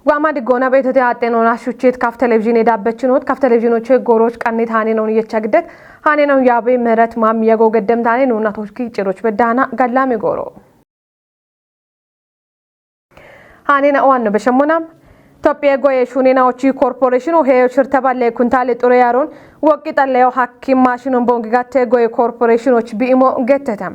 وعماد جونا بيته تياتنون عشوچيت كاف تلفزيون دابچنوت كاف تلفزيونوچ ጎሮች ቀኒት ሃኔነውን እየቻግደት ሃኔነው ያቤ ምህረት ማም ያጎ ገደም ታኔነው እናቶች ቂጭሮች በዳና ጋላሚ ጎሮ ሃኔና ዋን በሸሞናም ኢትዮጵያ ጎየ ሹኔናዎቹ ኮርፖሬሽኑ ሄዮ ሽርተባለ ኩንታለ ጦር ያሮን ወቂጣለው ሐኪም ማሽኑን ቦንግጋተ ጎየ ኮርፖሬሽኖች ቢሞ ገተተም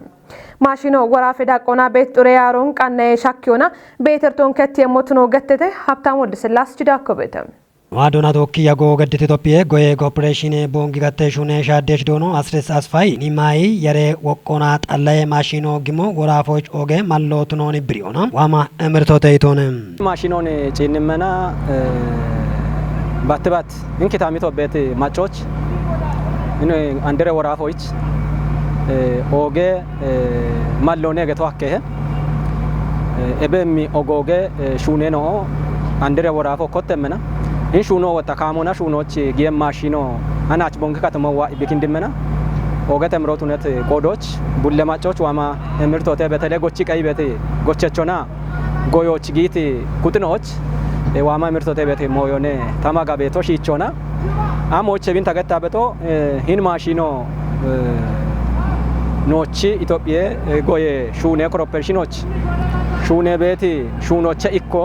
ማሽኖ ወራፈ ዳቆና ቤት ጦር ያሮን ቀነ ሻኪዮና ቤተርቶን ከት የሞትኖ ገተተ ሀብታም ወድ ስላስ ጅዳከበተም ዋዶና ቶኪ ያጎ ገደተ ኢትዮጵያ ጎየ ኮርፖሬሽን ቦንግጋተ ሹኔ ሻደሽ ዶኖ አስረስ አስፋይ ኒማይ የሬ ወቆና ጣላይ ማሽኖ ግሞ ወራፎች ኦጌ ማሎትኖን ብሪዮና ዋማ እምርቶተ ይቶንም ማሽኖን ጪንመና ባትባት እንኪታሚቶ ቤት ማጮች እኔ አንደረ ወራፎች ኦጌ ማሎኔ ገተዋከህ ኤበሚ ኦጎጌ ሹኔ ነው አንደረ ወራፎ ኮተመና ኢንሹኖ ወጣካሞና ሹኖች ጌም ማሽኖ አናች ቦንክ ከተማዋ ቢኪንድመና ኦገተ ምሮቱነት ቆዶች ቡለማጮች ዋማ ምርቶተ በተለ ጎቺ ቀይ ቤት ጎቸቾና ጎዮች ጊት ኩጥኖች ዋማ ምርቶተ ቤት ሞዮኔ ታማጋ ቤቶች ይቾና አሞች ቢን ተገታበቶ ሂን ማሽኖ ኖቺ ኢትዮጵያ ጎየ ሹኔ ኮርፖሬሽኖች ሹኔ ቤት ሹኖቸ ኢኮ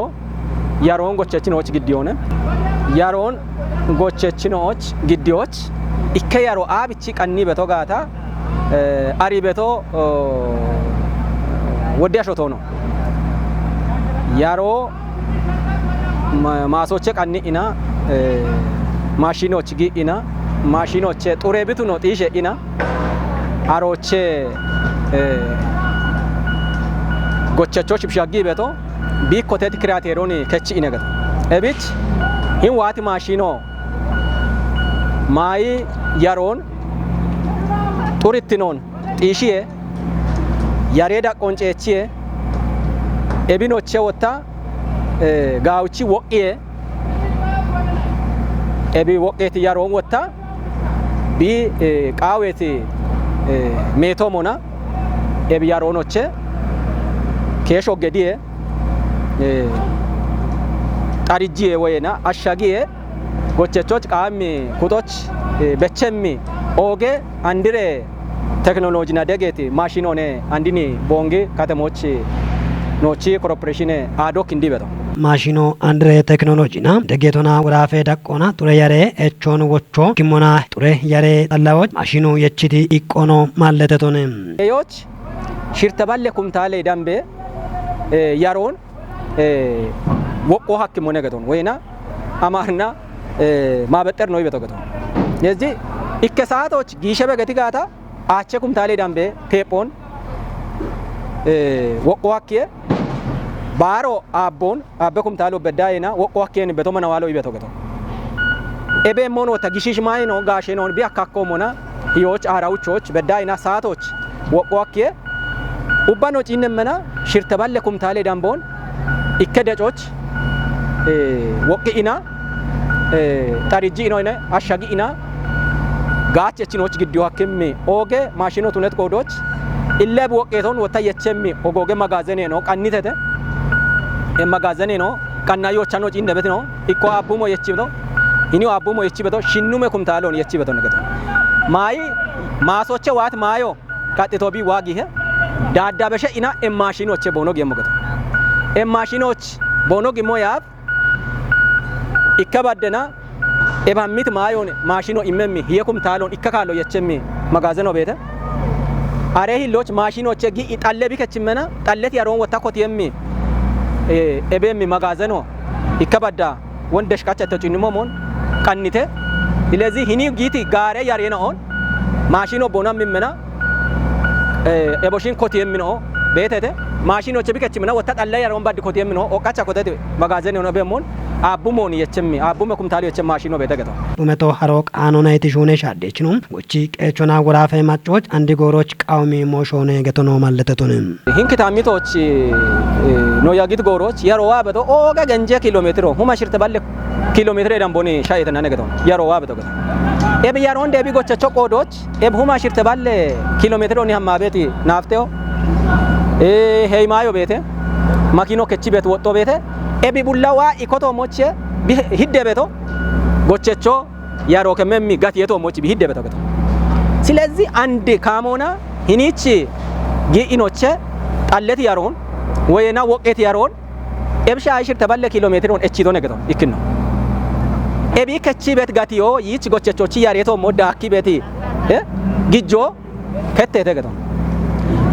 ያሮን ጎቸችኖች ግዲዮነ ያሮን ጎቸችኖች ግዲዮች ኢከ ያሮ አብቺ ቀኒ በቶ ጋታ አሪ በቶ ወዲያሾቶ ነው ያሮ ማሶቸ ቀኒ ኢና ማሽኖች ጊኢና ማሽኖች ጡሬ ቢቱ ነው ጢሸ ኢና አሮቼ ጎቸቾች ብሻጊ በቶ ቢኮቴት ክራቴሮኒ ከቺ ኢነገት እቢች ሂን ዋቲ ማሽኖ ማይ ያሮን ጡሪትኖን ጢሺዬ ያሬዳ ቆንጨቺዬ ኤቢኖቼ ወታ ጋውቺ ወቂዬ ኤቢ ወቄት ያሮን ወታ ቢ ቃዌት ሜቶሞና ኤቢ ያሮኖቼ ኬሾ ገዲዬ ጣሪጂዬ ወይና አሻጊዬ ጎቸቾች ቃሚ ኩጦች በቸሚ ኦጌ አንድሬ ቴክኖሎጂና ደጌቲ ማሽኖኔ አንዲኒ ቦንጌ ከተሞች ኖቺ ኮርፖሬሽን አዶክ እንዲበቶ ማሽኖ አንድሬ ቴክኖሎጂና ደጌቶና ወራፌ ዳቆና ጡሬ ያሬ ኤቾን ወቾ ኪሞና ጡሬ ያሬ ጣላዎች ማሽኖ የቺቲ ኢቆኖ ማለተቶነ ኤዮች ሽርተባለ ኩምታሌ ዳምቤ ያሮን ወቆ ሐኪም ሆነ ገቶን ወይና አማርና ማበጠር ነው ይበተው ገቶን የዚህ ኢከሳቶች ጊሸበ ገቲጋታ አቸ ኩምታሌ ዳምቤ ቴፖን ወቆ ሐኪየ ባሮ አቦን አበኩም ታሎ በዳይና ወቆ ሐኪየን በቶ መናዋሎ ይበተው ገቶን ኤቤ ሞኖ ተጊሽሽ ማይ ነው ጋሼ ነው ቢያካኮሞና ሂዮች አራውቾች በዳይና ሳቶች ወቆ ሐኪየ ኡባኖ ጪነመና ሽርተባለ ኩምታሌ ዳምቦን ኢከደጮች ወቂኢና ጣሪጂኢና አሻጊኢና ጋቸችኖች ግዲዮ ሐኪም ኦጌ ማሽኖ ቱነት ቆዶች ኢለብ ወቄቶን ወታየቸሚ ኦጎጌ መጋዘኔ ነው ቀኒተተ መጋዘኔ ነው ቀናዮቻ ነው ጪንደበት ነው ኢኮ አቡሞ የቺብቶ ኢኒው አቡሞ የቺብቶ ሽኑመ ኩምታሎን የቺብቶ ነገቶ ማይ ማሶቸ ዋት ማዮ ቀጥቶቢ ዋጊሄ ዳዳበሸ ኢና ማሽኖች ቦኖ ገሞገቶ ማሽኖች ቦኖ ግሞ ያብ ኢከባደና ኤባሚት ማዮን ማሽኖ ኢመሚ የኩም ታሎን ኢከካሎ የቸሚ መጋዘኖ ቤተ አሬ ሂሎች ማሽኖች ጊ ኢጣለቢ ከችመና ጣለት ያሮን ወታኮት የሚ ኤቤሚ መጋዘኖ ኢከባዳ ወንደሽ ካቸተጭኒሞሞን ቀኒተ ስለዚህ ሂኒ ጊቲ ጋሬ ያሬናኦን ማሽኖ ቦና ሚመና ኤቦሽን ኮት የሚኖ ቤተተ ማሽኖች ቢከችምና ወታ ጣላይ ያሮን ባድ ኮት የሚኖ ኦቃቻ ኮተት መጋዘን ነው በመሆን አቡሞን የቸሚ አቡመ ኩምታሊ የቸ ማሽኖ ቤተገቶ ኡመቶ ሐሮቅ አኖናይቲ ሹኔ ሻዴች ነው ወጪ ቀቾና ወራፈ ማጮች አንዲ ጎሮች ቃውሚ ሞሾኔ ገቶኖ ማለተቶንም ሂንክታሚቶች ነው ያጊት ጎሮች ያሮዋ በቶ ኦጋ ገንጀ ኪሎሜትሮ ሁማ ሽርተባለ ኪሎሜትር ደምቦኒ ሻይተና ነገቶ ያሮዋ በቶ ገቶ ኤብ ያሮን ደቢ ጎቸቾ ቆዶች ኤብ ሁማ ሽርተባለ ኪሎሜትሮ ኒ ሐማቤቲ ናፍቴው ሄይማዮ ቤቴ ማኪኖ ከቺ ቤት ወጦ ቤቴ ebi bullawa ikoto moche hidde beto gochecho yaro kememi gati yeto mochi bi hidde beto geto ስለዚህ አንድ ካሞና ሂኒች ጊኢኖቼ ጣለት ያሮን ወይና ወቄት ያሮን ኤብሻ አይሽር ተባለ ኪሎ ሜትር ሆን እቺ ዶነ ገቶ ይክን ነው ኤቢ ከቺ ቤት ጋቲዮ ይች ጎቸቾች ያሬቶ ሞዳ አኪ ቤቲ ጊጆ ከተተ ገቶ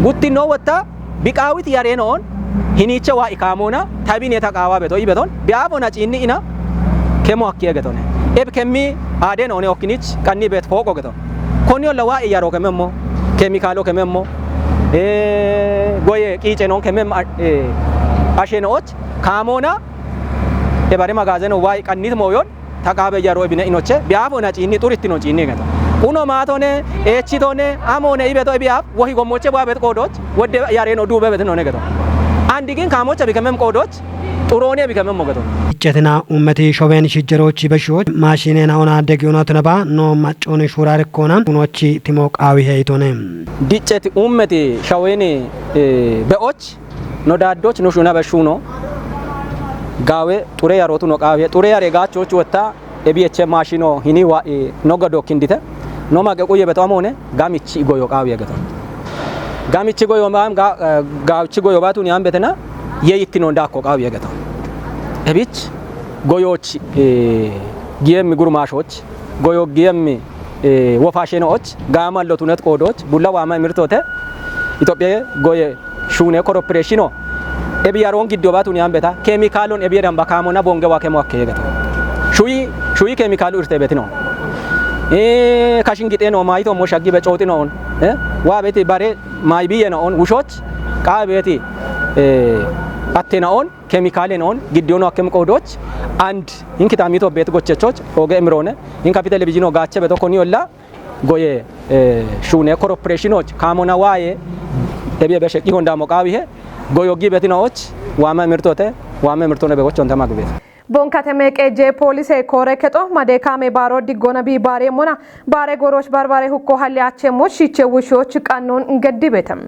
ጉቲኖ ወጣ ቢቃዊት ያሬኖን ሂኒቸ ዋ ኢካሞና ታቢን የተቃዋ ቤቶ ይበቶን ቢያቦና ጪኒ ኢና ከሞ አኪ ገቶ ነው ኤብ ከሚ አደን ሆነ ኦክኒች ቀኒ ቤት ፎቆ ገቶ ኮኒዮ ለዋ ያሮ ከመሞ ኬሚካሎ ከመሞ ጎየ ቂጬ ነው ከመም አሸኖች ካሞና ኤባሬ ማጋዘን ዋይ ቀኒት ሞዮን ተቃበ ያሮ ቢነ ኢኖቼ ቢያቦና ጪኒ ጡሪት ነው ጪኒ ገቶ ኡኖ ማቶኔ ኤቺቶኔ አሞኔ ይበቶ ቢያብ ወሂ ጎሞቼ ባበት ቆዶች ወደ ያሬኖ ዱበ በት ነው ነገቶ አንድ ግን ካሞቼ ቢከመም ቆዶች ጡሮኔ ቢከመም ሞገቶ ጨትና ኡመቲ ሾቤን ሽጀሮች በሽዎች ማሽኔና ሆና ደጊዮናት ነባ ኖ ማጮን ሹራር ኮና ኡኖቺ ቲሞቃዊ ሄይቶኔ ዲጨት ኡመቲ ሾዌን በኦች ኖዳዶች ኑሹና በሹኖ ጋዌ ጡሬ ያሮቱ ነው ቃዌ ጡሬ ያሬጋቾች ወጣ ኤቢኤች ማሽኖ ሂኒ ዋ ኖገዶ ኪንዲተ ኖማ ገቆየ በጣም ሆነ ጋሚቺ ጎዮ ቃዌ ገቶ ጋሚቺ ጎዮ ማም ጋውቺ ጎዮ ባቱን ያም በተና የይት ነው እንዳኮ ቃዌ ገቶ ኤቢች ጎዮች ጊየም ጉርማሾች ጎዮ ጊየም ወፋሽኖች ጋማሎቱ ነት ቆዶች ቡላ ዋማ ምርቶተ ኢትዮጵያ ጎየ ሹኔ ኮርፖሬሽኖ ኤቢ ያሮን ጊዶ ባቱን ያም በታ ኬሚካሎን ኤቢ ደምባ ካሞና ቦንገዋ ከሞ አከ ገቶ ሹይ ኬሚካሉ እርተ ቤት ነው ካሽንጊጤ ነው ማይቶ ሞሻጊ በጮቲ ነው ዋ ቤት ባሬ ማይቢየ ነው ውሾች ቃ ቤት አቴናውን ኬሚካል ነው ግዲዮ ነው አከም ቆዶች አንድ ኢንኪታሚቶ ቤት ጎቸቾች ኦገ ምሮነ ኢንካ ቴሌቪዥን ጋቸ በተኮኒዮላ ጎየ ሹኔ ኮርፖሬሽኖች ካሞና ዋዬ ኤቢ በሸቂ ሆንዳ ሞቃዊሄ ጎዮጊ ቤትናዎች ዋማ ምርቶተ ዋማ ምርቶነ በጎች ወንተ ማግቤት ቦንካተሜ ቄጄ ፖሊስ ኮረ ከጦ ማዴካሜ ባሮ ዲጎና ቢ ባሬ ሞና ባሬ ጎሮች ባርባሬ ሁኮ ሀሊያቸ ሞሽ ይቸ ውሾች ቃኖን እንገዲ ቤተም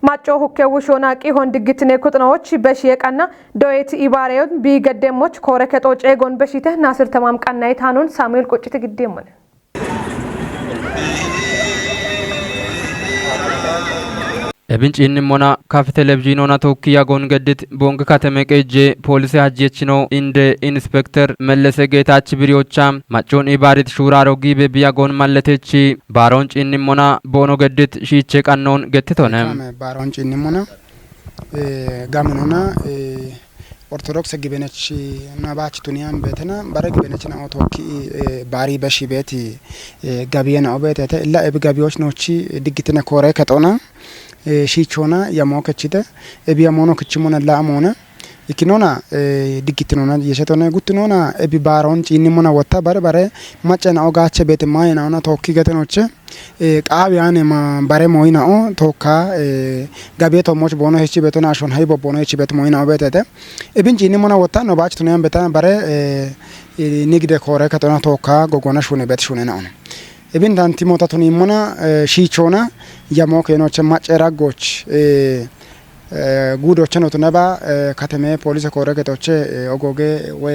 ማጮ ሁከ ውሾና ቂ ሆን ድግትኔ ኩጥናዎች በሽየቃና ዶየት ኢባሬውን ቢ ገደሞች ኮረ ከጦ ጨጎን በሽተ ናስር ተማም ቃናይ ታኑን ሳሙኤል ቆጭት ግዴሞን Ebin cinnimona kafi televizyinona tokkiya gon gaddit bonga katame qeje polisi hajjechino inde inspector mellese geetachi biriyocha maccon ibarit shuraro gibe biya gon malletechi baron cinnimona bono gaddit shiche qannon gettitone baron cinnimona gamunona ortodoks gibenech nabach tuniyan betena bare gibenech na otoki bari bashi beti gabiyena obetete illa eb gabiyoch nochi digitene kore katona ሺቾና ያሞከችተ እቢያሞኖ ክችሞና ላሞና ይኪኖና ዲግትኖና የሸቶና ጉትኖና እቢ ባሮን ጪኒሞና ወጣ ባረ ማጨና ኦጋቸ ቤት ማይናና ቶኪ ገተኖቸ ቃቢያኔ ማ ባረ ሞይናኦ ቶካ ጋቤቶ ሞች ቦኖ ሄቺ ቤቶና አሾን ሃይቦ ቦኖ ሄቺ ቤት ሞይናኦ ቤተተ እቢን ጪኒሞና ወጣ ነው ባች ቱኒያን ቤታ ባረ ንግደ ኮረ ከተና ቶካ ጎጎና ሹኔ ቤት ሹኔ ነው Ebin tanti motatuni mona shichona yamokeenoch maceragoch gudoch no tunaba katame police koregetoche ogoge we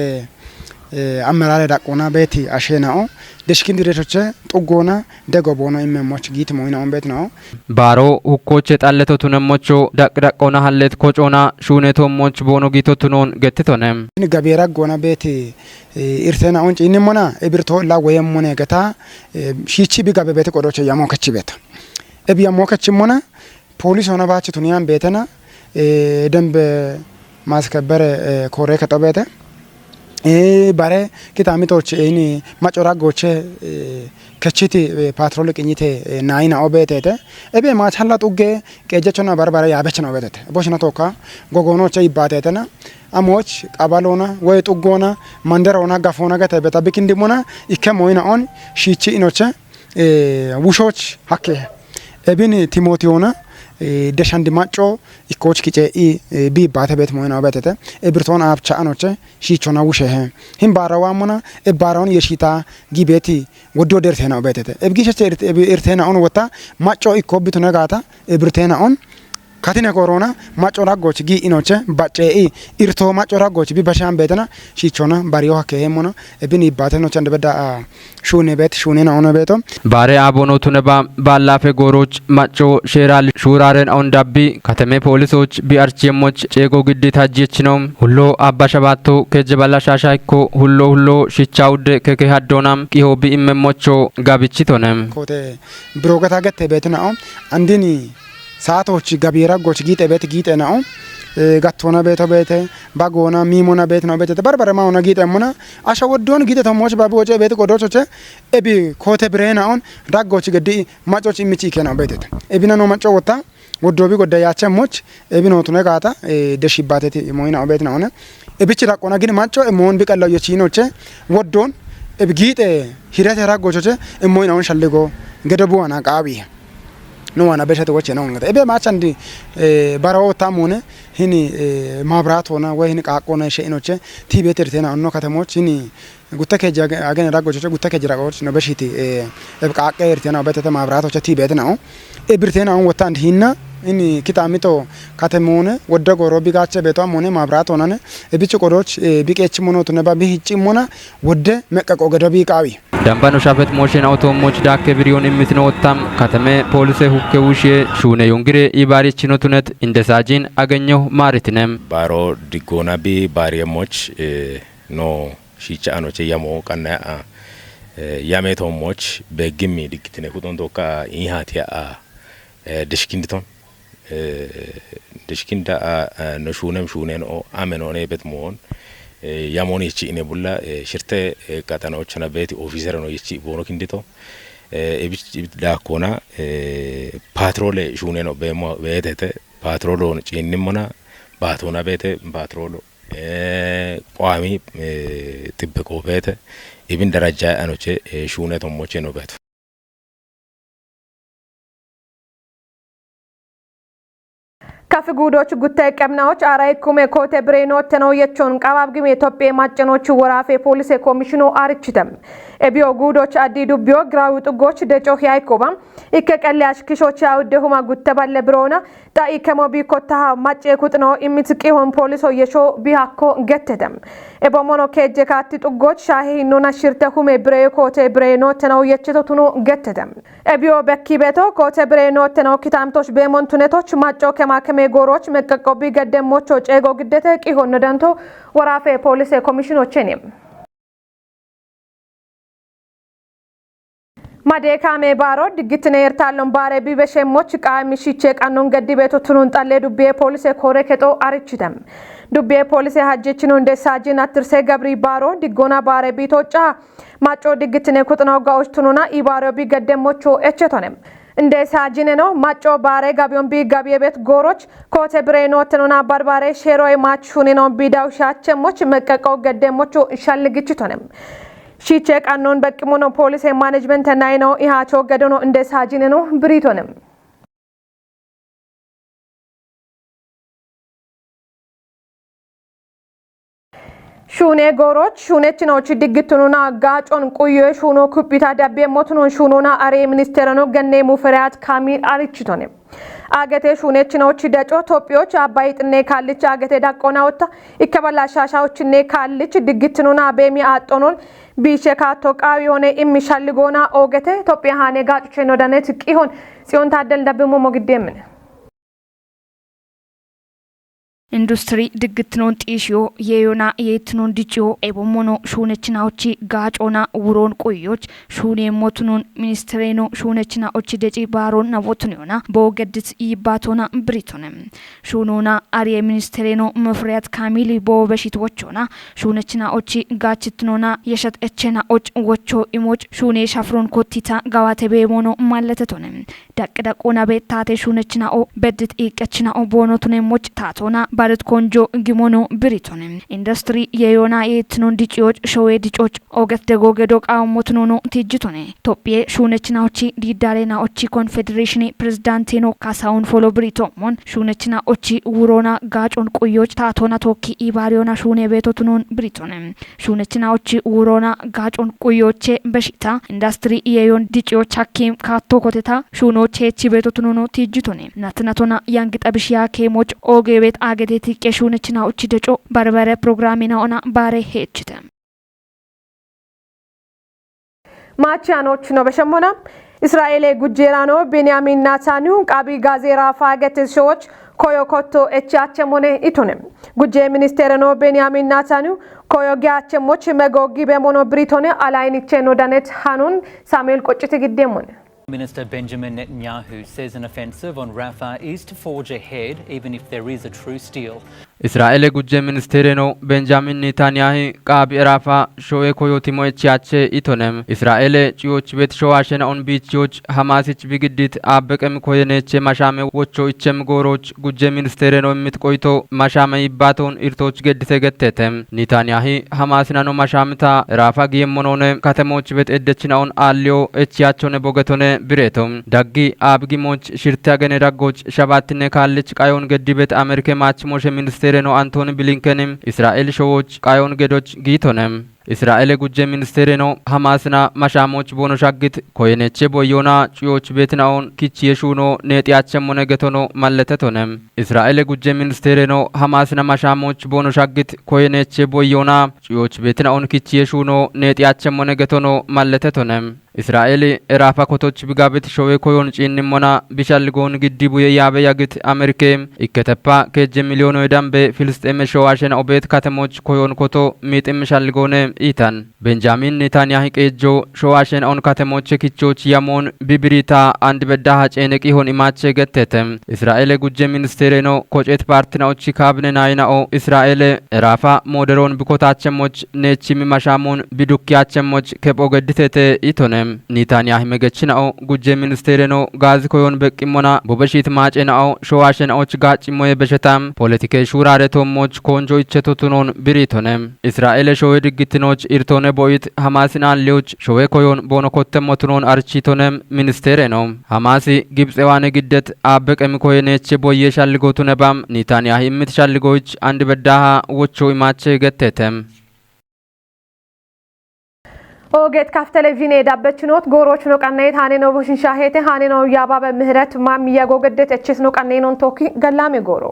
amerare daqona beti ashenao deshkin diretoche tugona degobono immemoch git moina on bet no baro hukkoche xalletotunemocho daqdaqona hallet kocona shunetommoch bono gitotunon gettitonem ni gabera gona beti irtena on cinnimona ebirto la wayemmone geta shichi bi gabe beti qodoche yamokechi beta ebi yamokechi mona police ona bachi tuniyan betena dembe ማስከበር ኮሬ ከተበተ ባሬ ኪታሚቶች እኒ ማጮራጎች ከቺቲ ፓትሮል ቅኝቴ ናይና ኦቤቴተ እቤ ማቻላ ጡጌ ቀጀቾና ባርባራ ያበች ነው በተተ ቦሽና ቶካ ጎጎኖች ይባቴተና አሞች ቀባሎና ወይ ጡጎና ማንደራውና ጋፎና ገተ በታብክ እንዲሞና ይከሞይና ኦን ሺቺ ኢኖቸ ውሾች ሀኬ እቢን ቲሞቲዮና ደሻንዲ ማጮ ኢኮች ኪጬ ቢ ባተበት ሞይና በተተ እብርቶን አብቻ አኖቸ ሺቾና ውሸ ህም ባራዋሙና እባራውን የሺታ ጊቤቲ ወዶ ደርቴና በተተ እብጊሸቸ እርቴና ኦን ወታ ማጮ ኢኮብቱ ነጋታ እብርቴና ኦን katine korona macora goch gi inoche bacei irto macora goch bi basham betana shichona bariyo hakemona ebini bateno chande beda shune bet shune na ona beto bare abono tuneba ባላፈ ጎሮች ማጮ ሼራል ሹራረን አውንዳቢ ከተሜ ፖሊሶች ቢአርቺሞች ጨጎ ግዴታ ጂች ነው ሁሎ አባሸባቶ ከጀባላ ሻሻይኮ ሁሎ ሽቻውድ ከከሃዶናም ቂሆ ቢእመሞቾ ጋብቺቶነም ኮቴ ብሮገታ ገተ ቤትና አንዲኒ ሳቶች ጋቢራ ጎች ጊጤ ቤት ጊጤ ነው ጋቶና ቤተ ባጎና ሚሞና ቤት ነው ቤት በርበረ ማውና ጊጤ ሙና አሸወዶን ጊጤ ተሞች ባቦጨ ቤት ቆዶቾች ኤቢ ኮቴ ብሬናውን ዳጎች ገዲ ማጮች ኢሚቺ ከና ቤት ኤቢና ነው ማጮ ወጣ ወዶቢ ጎዳ ያቸሞች ኤቢኖ ቱነ ጋታ ደሽባቴ ሞይና ቤት ነው ኤቢቺ ዳቆና ግን ማጮ ሞን ቢቀላው የቺኖች ወዶን ኤቢ ጊጤ ሂራተ ራጎቾች ሞይናውን ሸልጎ ገደቡዋና ቃቢ no wana beshate woche no ngata ebe machandi barawo tamone hini mabrat hona ወይ hini qaqona sheinoche tibeter tena onno katamoch hini guttake agen ragoche guttake jiragoch no beshiti eb qaqe ertena betete mabratoche tibet no ebirtena on wotand hinna ini kitamito katemone wodda gorobi gache beto amone mabrat honane ebichi qodoch biqech mono tuneba bihichi mona wodde meqqaqo gedobi qawi ዳምባኖ ሻፈት ሞሽን አውቶሞች ዳከ ብሪዮን ምትኖታም ከተሜ ፖሊስ ሁከ ውሽ ሹነ ዮንግሬ ኢባሪችኖ ቱነት እንደሳጂን አገኘው ማሪትነም ባሮ ዲጎና ቢ ባሪየሞች ኖ ሺቻ አኖቼ ያሞ ቀና ያሜቶሞች በግሚ ዲክትነ ኩቶን ዶካ ኢሃቲያ ድሽኪንድቶን ድሽኪንዳ ነሹነም ሹነን ኦ አመኖኔ በትሞን ያሞን ይቺ እኔ ቡላ ሽርተ ቀጠናዎች ና ቤት ኦፊሰር ነው ይቺ ቦኖ ክንዲቶ እብጭ ዳኮና ፓትሮል ሹኔ ነው በቤቴ ፓትሮል ነው ጭንምና ባቶና ቤቴ ፓትሮል ቋሚ ጥብቆ ቤቴ ኢብን ደረጃ አኖቼ ሹኔ ተሞቼ ነው ቤት ከፍጉዶች ጉታይ ቀምናዎች አራይ ኩሜ ኮቴ ብሬኖት ነው የቾን ቀባብግም ኢትዮጵያ ማጨኖቹ ወራፌ ፖሊስ ኮሚሽኑ አርችተም ኤቢዮ ጉዶች አዲዱ ቢዮ ግራው ጥጎች ደጮህ ያይኮባም ኢከቀላሽ ክሾች ያውደሁማ ጉተባለ ብሮና ጣይ ከሞቢ ኮታ ማጨ ኩጥኖ ኢሚትቂ ሆን ፖሊስ የሾ ቢሃኮ ገተደም ኤቦሞኖ ከጀ ካቲ ጥጎች ሻሂ ኖና ሽርተሁሜ ብሬ ኮቴ ብሬኖት ነው የቸቶቱኑ ገተደም ኤቢዮ በኪ ቤቶ ኮቴ ብሬኖት ነው ኪታምቶች በሞንቱነቶች ማጮ ከማከመ ጎሮች መቀቆቢ ገደሞቾ ጨጎ ግደተ ቂሆን ነደንቶ ወራፌ ፖሊስ ኮሚሽኖችንም ማዴካሜ ባሮ ድግትነ ኤርታሎን ባሬ ቢበሸሞች ቃሚሽቼ ቀኑን ገዲ ቤቱ ቱኑን ጣለ ዱቤ ፖሊስ ኮሬ ከጦ አርችተም ዱቤ ፖሊስ ሀጀችኑ እንደ ሳጂን አትርሴ ገብሪ ባሮ ድጎና ባሬ ቢቶጫ ማጮ ድግትነ ኩጥናው ጋዎች ቱኑና ኢባሮ ቢገደሞቾ እቸቶንም እንደ ሳጂነ ነው ማጮ ባሬ ጋቢዮን ቢጋቢ ቤት ጎሮች ኮቴ ብሬኖት ነውና ባርባሬ ሼሮይ ማቹኒ ነው ቢዳው ሻቸሞች መቀቀው ገደሞቾ ሻልግችቶንም ሺቼ ቀኑን በቅሞኖ ፖሊስ ማኔጅመንት ናይ ነው ኢሃቾ ገደኖ እንደ ሳጂነ ነው ብሪቶንም ሹኔ ጎሮች ሹኔችኖች ድግትኑና ጋጮን ቁየ ሹኖ ኩፒታ ዳቤ ሞትኖን ሹኖና አሬ ሚኒስቴር ነው ገኔ ሙፈሪያት ካሚል አርችቶንም አገቴ ሹኔችኖች ደጮ ቶፒዮች አባይ ጥኔ ካልች አገቴ ዳቆና ወጣ ይከበላ ሻሻዎችኔ ካልች ድግትኑና በሚ አጦኖን ቢሸካቶ ቃዊ ሆነ ኢሚሻልጎና ኦገቴ ኢትዮጵያ ሃኔ ጋጭቼ ነው ዳነት ቂሆን ሲዮን ታደል ዳብሞ ሞግዴምን ኢንዱስትሪ ድግትኖን ጢሽዮ የዮና የትኖን ዲጂዮ ኤቦሞኖ ሹነችናዎች ጋጮና ውሮን ቆዮች ሹኔ ሞቱኖን ሚኒስትሬኖ ሹነችናዎች ደጪ ባሮን ናቦቱኒዮና በወገድት ይባቶና ብሪቶንም ሹኖና አሪየ ሚኒስትሬኖ መፍሪያት ካሚሊ በበሽት ወቾና ሹነችናዎች ጋችትኖና የሸት እቸናዎች ወቾ ኢሞች ሹኔ ሻፍሮን ኮቲታ ጋዋቴ በሞኖ ማለተቶንም ዳቅዳቆና ቤታቴ ሹነችናኦ በድት ኢቀችናኦ ቦኖቱኔሞች ታቶና ኢባረት ኮንጆ ግሞኖ ብሪቶን ኢንዱስትሪ የዮና የትኖን ዲጪዎች ሾዌ ዲጮች ኦገት ደጎገዶ ቃውሞትኖ ቲጅቶኔ ኢትዮጵያ ሹነችናዎቺ ዲዳሬናዎቺ ኮንፌዴሬሽን ፕሬዝዳንቴኖ ካሳውን ፎሎ ብሪቶሞን ሹነችናዎቺ ውሮና ጋጮን ቆዮች ታቶና ቶኪ ኢባሪዮና ሹኔ ቤቶትኖን ብሪቶን ሹነችናዎቺ ውሮና ጋጮን ቆዮቼ በሽታ ኢንዱስትሪ የዮን ዲጪዎች ሐኪም ካቶ ኮቴታ ሹኖቼ ቺ ቤቶትኖ ቲጅቶኔ ናትናቶና ያንግ ጠብሽያ ኬሞች ኦጌ ቤት አገቴቲ ቄሹነችናዎቺ ደጮ በርበረ ፕሮግራሚናኦና ባሬ ሄችተ ማቻኖች ነው በሸሞና እስራኤል ጉጄራኖ ቤንያሚን ናታንያሁ ቃቢ ጋዜራ ፋገት ሾዎች ኮዮኮቶ እቻቸሞኔ ኢቶንም ጉጄ ሚኒስቴር ነው ቤንያሚን ናታንያሁ ኮዮጊያቸሞች መጎጊ በሞኖ ብሪቶኔ አላይኒቼ ነው ዳነት ሃኑን ሳሙኤል ቆጭት ግዴሞኔ Minister Benjamin Netanyahu says an offensive on Rafah is to forge ahead even if there is a truce deal. Israel gujje ministere no Benjamin Netanyahu qabi Rafah shoe koyotimo echiache itonem Israel chioch bet shoashena on bichioch Hamasich bigidit abbeqem koyeneche mashame wocho ichem goroch gujje ministere no mitqoyto mashame ibaton irtoch gedite gettetem Netanyahu Hamasina no mashamta Rafah giyemmonone katemoch bet eddechinaon alio echiachone bogetone ብሬቶም ዳጊ አብጊሞች ሽርታገነ ዳጎች ሸባትነ ካልች ቃዮን ገዲበት አሜሪካ ማችሞሽ ሚኒስቴር ነው አንቶኒ ብሊንከንም እስራኤል ሾዎች ቃዮን ገዶች ጊቶነም እስራኤል ጉጄ ሚኒስቴር ነው ሐማስና ማሻሞች ቦኖ ሻግት ኮይነቼ ቦዮና ጭዮች ቤትናውን ኪቺ የሹኖ ነጢያቸም ሞነገቶኖ ማለተቶነም እስራኤል ጉጄ ሚኒስቴር ነው ሐማስና ማሻሞች ቦኖ ሻግት ኮይነቼ ቦዮና ጭዮች ቤትናውን ኪቺ የሹኖ ነጢያቸም ሞነገቶኖ ማለተቶነም እስራኤል ራፋ ኮቶች ቢጋበት ሾዌ ኮዮን ጪንሞና ቢሻልጎን ግዲቡ የያበ ያግት አሜሪካም ኢከተፓ ከጀ ሚሊዮን ወዳምበ ፍልስጤም ሾዋሸን ኦቤት ከተሞች ኮዮን ኮቶ ሚጥም ሻልጎነ ኢታን ቤንጃሚን ኔታንያሁ ቀጆ ሾዋሸን ኦን ከተሞች ኪቾች ያሞን ቢብሪታ አንድ በዳሃ ጨነቂ ሆን ኢማቸ ገተተም እስራኤል ጉጄ ሚኒስቴር ነው ኮጨት ፓርቲናዎች ካብነ ናይናኦ እስራኤል ራፋ ሞደሮን ቢኮታቸሞች ነቺም ማሻሞን ቢዱኪያቸሞች ከቦገድተተ ኢቶነ ኔታንያሁ መገችናኦ ጉጄ ሚኒስቴር ነው ጋዝ ኮዮን በቂሞና ቦበሺት ማጨናኦ ሾዋሸናዎች ጋጭሞየ በሸታም ፖለቲካ ሹራረቶሞች ኮንጆ ይቸቶቱኖን ብሪቶነም እስራኤል ሾዌ ድግትኖች ኢርቶነ ቦይት ሐማስና ሌዎች ሾዌ ኮዮን ቦኖኮተሞቱኖን አርቺቶነም ሚኒስቴር ነው ሐማሲ ግብጽዋነ ግደት አበቀም ኮየነች ቦየ ሻልጎቱ ነባም ኔታንያሁ የምትሻልጎች አንድ በዳሃ ወቾ ይማቸ ገተተም ኦጌት ካፍ ቴሌቪዥን የዳበችኖት ጎሮች ነው ቀናይት ሃኔ ነው ቦሽን ሻሄቴ ሃኔ ነው ያባበ ምህረት ማም ያጎገደት እችስ ነው ቀናይ ነው ቶኪ ገላሜ ጎሮ